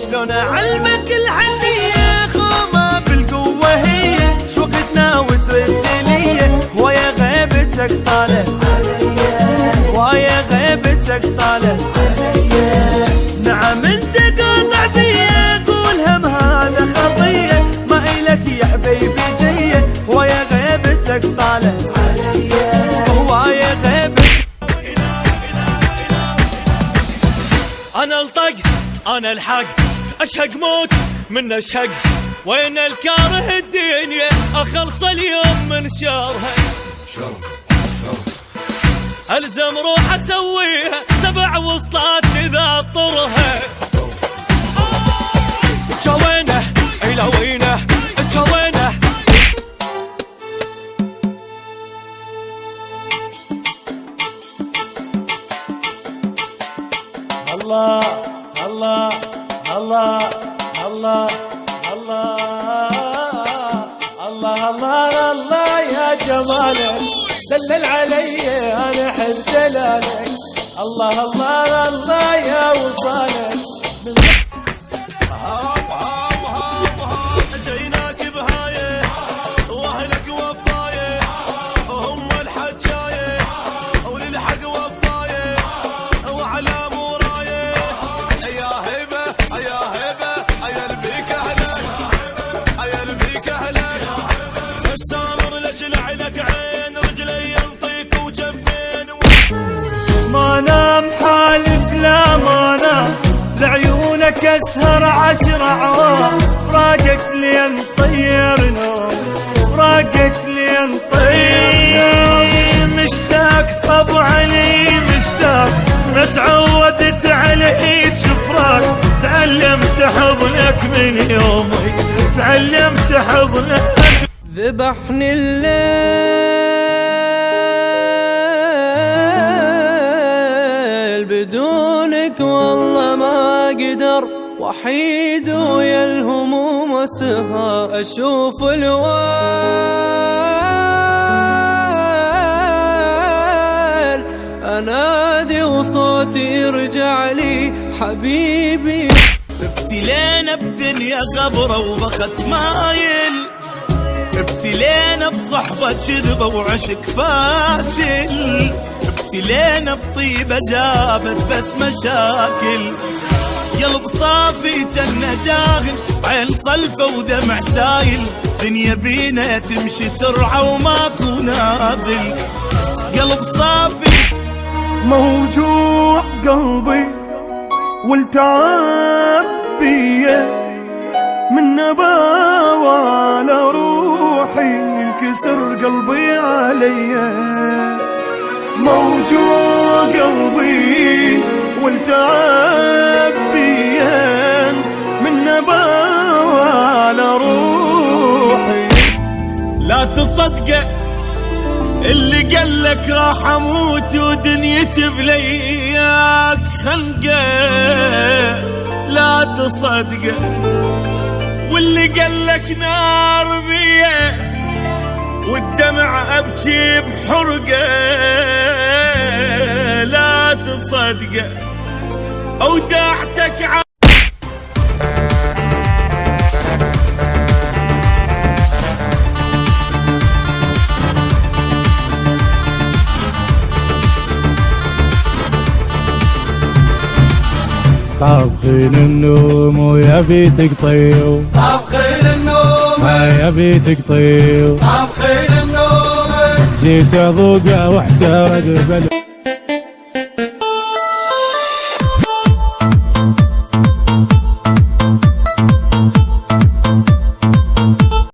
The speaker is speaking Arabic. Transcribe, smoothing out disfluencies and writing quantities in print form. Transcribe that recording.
شلون اعلمك الحنية خومة بالقوة هي شوقتنا وترد لي ويا غيبتك طالت ويا غيبتك طالت نعم انت قاطع بيا قول هم هذا خطية ما إلك يا حبيبي جية ويا غيبتك طالت ويا غيبتك. انا الطق انا الحق اشهق موت من اشهق وين الكاره الدنيا اخلص اليوم من شرها الزم روح اسويها 7 وسطات اذا اضطرها جوينه الى وينه جوينه الله الله الله الله الله الله الله الله يا جمالك دلل علي انا احب دلالك الله الله الله يا وصالك جيناك بهايه واهلك وفايه هم الحجايه وللحق وفايه وعلى مورايه يا هبه يا هبه يا البيك اهلك يا البيك اهلك السامر لجلع لك عين رجلي ينطيك وجفين ما نام حالف لا ما نام لعيونك اسهر 10 عوام فراقك لين طير نوم فراقك لين طير مشتاق طبعا لي مشتاق متعودت على ايد شفراك تعلمت حضنك من يومي تعلمت حضنك ذبحني الليل بدونك والله ما اقدر وحيد ويا الهموم والسهر اشوف الويل انادي وصوتي يرجع لي حبيبي ابتلينا بدنيا غبرة وبخت مايل ابتلينا بصحبة كذبة وعشق فاشل ابتلينا بطيبة جابت بس مشاكل قلب صافي جنة جاهل عين صلفة ودمع سايل دنيا بينا تمشي سرعة وماكو نازل قلب صافي موجوع قلبي والتعب بيه من نباوة لروحي انكسر قلبي عليا موجوع قلبي والتعب بيه من نباوة لروحي لا تصدق اللي قالك راح اموت ودنيتي بلياك خنقه لا تصدقه واللي قالك نار بيه والدمع ابكي بحرقه لا تصدقه اودعتك طابخين النوم ويا بيتك طيو طابخين النوم يا بيتك طيو طابخين النوم جيت اذوقه واحترق بلد